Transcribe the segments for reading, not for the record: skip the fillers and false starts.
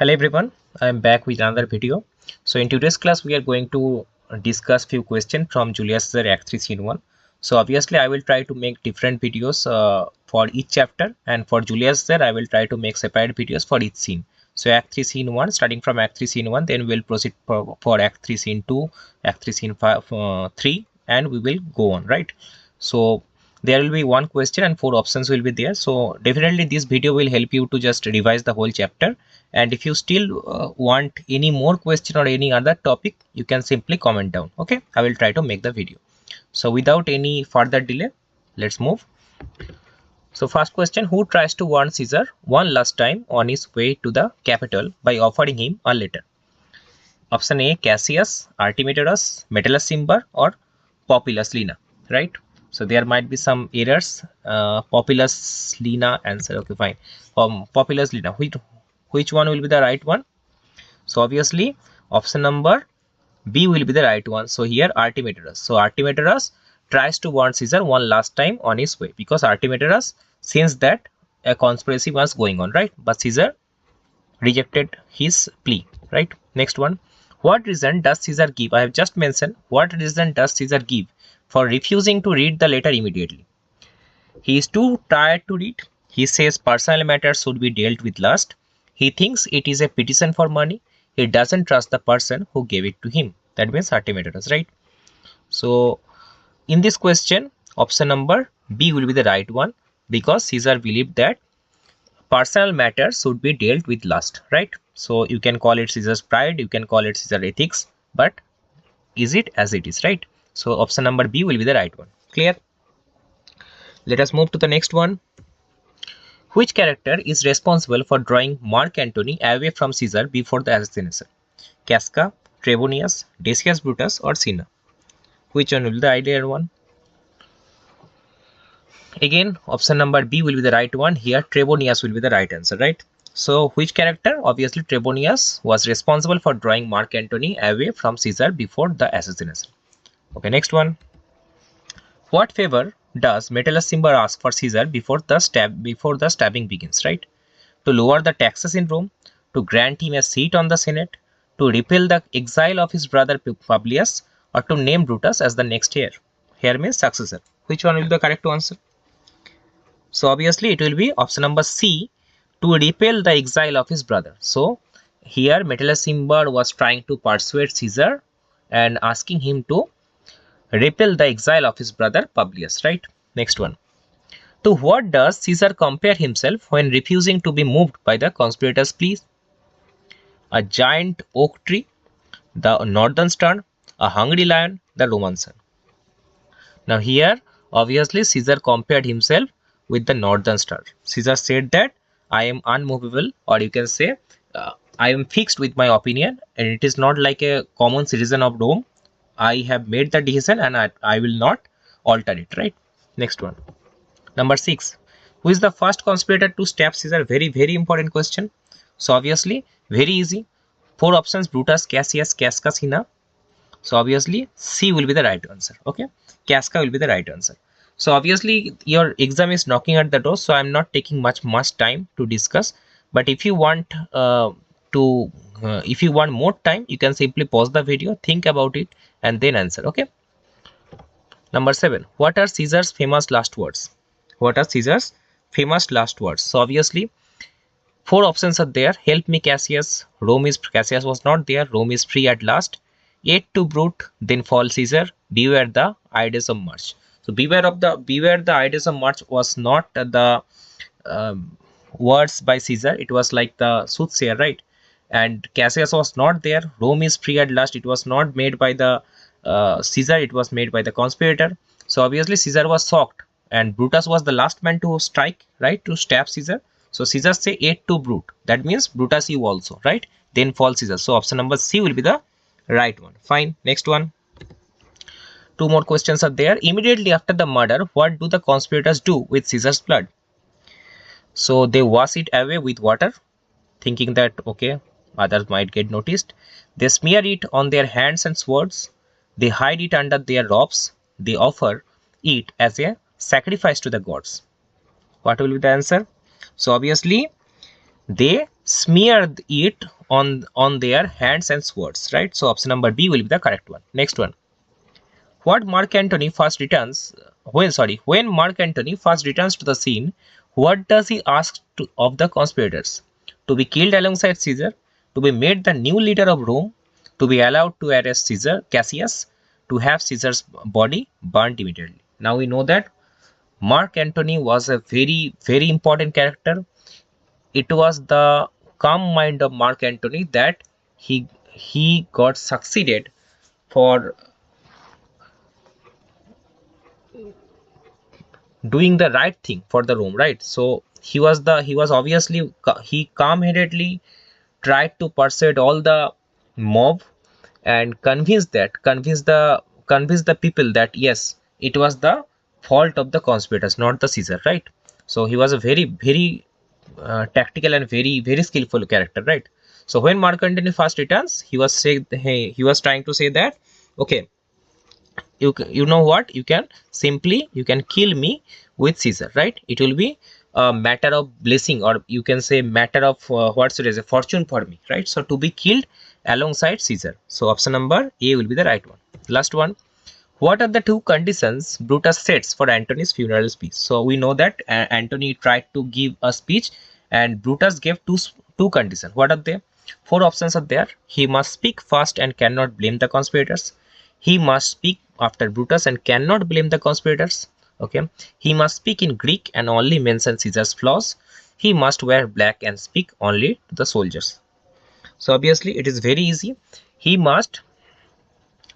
Hello everyone, I am back with another video. So in today's class we are going to discuss few questions from Julius Caesar Act 3 Scene 1. So obviously I will try to make different videos for each chapter, and for Julius Caesar I will try to make separate videos for each scene. So Act 3 Scene 1, starting from Act 3 Scene 1, then we will proceed for Act 3 Scene 2, Act 3 Scene 3, and we will go on, right? So there will be one question and four options will be there. So definitely this video will help you to just revise the whole chapter, and if you still want any more question or any other topic, you can simply comment down. Okay, I will try to make the video. So without any further delay, let's move. So first question, who tries to warn Caesar one last time on his way to the capital by offering him a letter? Option A, Cassius, Artemidorus, Metellus Cimber, or Populus Lina, right? So there might be some errors. Populus Lina answer. Okay, fine. Populus Lina. Which one will be the right one? So obviously option number B will be the right one. So here Artemidorus. So Artemidorus tries to warn Caesar one last time on his way, because Artemidorus since that a conspiracy was going on, right? But Caesar rejected his plea, right? Next one. What reason does Caesar give? I have just mentioned what reason does Caesar give for refusing to read the letter immediately. He is too tired to read. He says personal matters should be dealt with last. He thinks it is a petition for money. He doesn't trust the person who gave it to him. That means Artemidorus, right? So in this question, option number B will be the right one, because Caesar believed that personal matters should be dealt with last, right? So you can call it Caesar's pride, you can call it Caesar ethics, but is it as it is, right? So option number B will be the right one. Clear? Let us move to the next one. Which character is responsible for drawing Mark Antony away from Caesar before the assassination? Casca, Trebonius, Decius Brutus, or Cinna? Which one will be the ideal one? Again, option number B will be the right one. Here Trebonius will be the right answer, right? So which character? Obviously Trebonius was responsible for drawing Mark Antony away from Caesar before the assassination. Okay, next one. What favor does Metellus Cimber ask for Caesar before the stabbing begins, right? To lower the taxes in Rome, to grant him a seat on the Senate, to repeal the exile of his brother Publius, or to name Brutus as the next heir. Heir means successor. Which one will be the correct answer? So obviously it will be option number C, to repel the exile of his brother. So here Metellus Cimber was trying to persuade Caesar and asking him to repel the exile of his brother Publius, right? Next one. To what does Caesar compare himself when refusing to be moved by the conspirators' pleas? A giant oak tree, the northern star, a hungry lion, the Roman sun. Now here obviously Caesar compared himself with the northern star. Caesar said that I am unmovable, or you can say I am fixed with my opinion, and it is not like a common citizen of Rome. I have made the decision and I will not alter it, right? Next one. Number 6. Who is the first conspirator to stab Caesar? Very important question. So obviously very easy. 4 options: Brutus, Cassius, Casca, Cinna. So obviously C will be the right answer. Okay, Casca will be the right answer. So obviously your exam is knocking at the door, so I'm not taking much time to discuss. But if you want if you want more time, you can simply pause the video, think about it, and then answer. Okay. Number 7. What are Caesar's famous last words? What are Caesar's famous last words? So obviously 4 options are there. Help me, Cassius. Cassius was not there. Rome is free at last. Aid to brute, then fall Caesar. Beware the ideas of March. So beware the ideas of March was not the words by Caesar. It was like the soothsayer, right? And Cassius was not there. Rome is free at last. It was not made by the Caesar. It was made by the conspirator. So obviously Caesar was shocked, and Brutus was the last man to strike, right? To stab Caesar. So Caesar say aid to brute. That means Brutus you also, right? Then fall Caesar. So option number C will be the right one. Fine. Next one. 2 more questions are there. Immediately after the murder, what do the conspirators do with Caesar's blood? So they wash it away with water, thinking that okay, others might get noticed. They smear it on their hands and swords. They hide it under their robes. They offer it as a sacrifice to the gods. What will be the answer? So obviously They smeared it on their hands and swords, right? So option number B will be the correct one. Next one. What Mark Antony first returns when Mark Antony first returns to the scene, what does he ask of the conspirators? To be killed alongside Caesar, to be made the new leader of Rome, to be allowed to arrest Caesar Cassius, to have Caesar's body burnt immediately. Now we know that Mark Antony was a very, very important character. It was the calm mind of Mark Antony that he got succeeded for doing the right thing for the Rome, right? So he was obviously he calm-headedly tried to persuade all the mob and convince the people that yes, it was the fault of the conspirators, not the Caesar, right? So he was a very, very tactical and very, very skillful character, right? So when Mark Antony first returns, he was saying, hey, he was trying to say that, okay, you know what, you can kill me with Caesar, right? It will be a matter of blessing, or you can say matter of what should I say, fortune for me, right? So to be killed alongside Caesar. So option number A will be the right one. Last one. What are the two conditions Brutus sets for Antony's funeral speech? So we know that Antony tried to give a speech and Brutus gave two conditions. What are they? Four options are there. He must speak first and cannot blame the conspirators. He must speak after Brutus and cannot blame the conspirators. Okay. He must speak in Greek and only mention Caesar's flaws. He must wear black and speak only to the soldiers. So obviously it is very easy. He must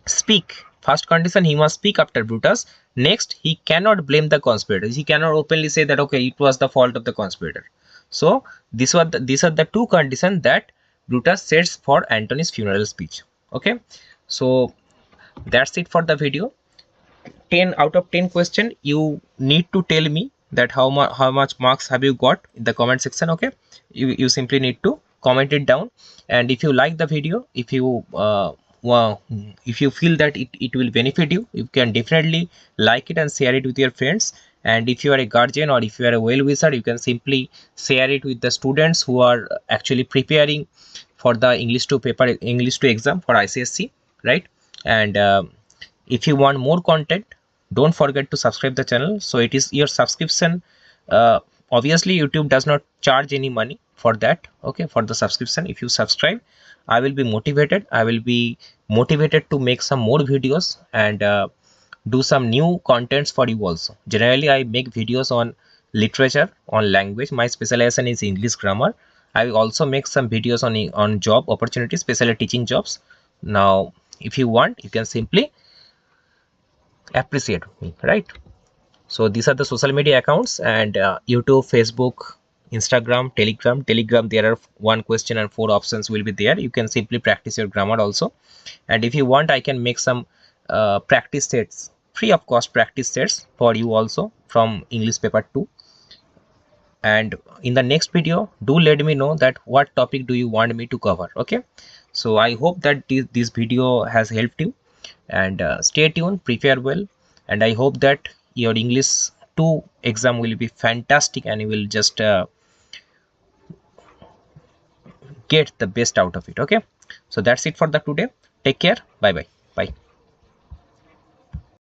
speak. First condition, he must speak after Brutus. Next, he cannot blame the conspirators. He cannot openly say that okay, it was the fault of the conspirator. So these are the two conditions that Brutus sets for Antony's funeral speech. Okay, so that's it for the video. 10 out of 10 question, you need to tell me that how much marks have you got in the comment section. Okay, you simply need to comment it down, and if you like the video, if you feel that it will benefit you, you can definitely like it and share it with your friends. And if you are a guardian or if you are a well wisher, you can simply share it with the students who are actually preparing for the English 2 exam for ICSE, right? And if you want more content, don't forget to subscribe the channel. So it is your subscription, obviously YouTube does not charge any money for that, okay, for the subscription. If you subscribe, I will be motivated to make some more videos and do some new contents for you also. Generally I make videos on literature, on language. My specialization is English grammar. I will also make some videos on job opportunities, especially teaching jobs. Now if you want, you can simply appreciate me, right? So these are the social media accounts, and YouTube, Facebook, Instagram, Telegram, there are one question and four options will be there. You can simply practice your grammar also. And if you want, I can make some practice sets, free of cost practice sets for you also from English paper 2. And in the next video, do let me know that what topic do you want me to cover. Okay, so I hope that this video has helped you, and stay tuned, prepare well, and I hope that your English 2 exam will be fantastic and you will just get the best out of it. Okay, so that's it for the today. Take care. Bye bye.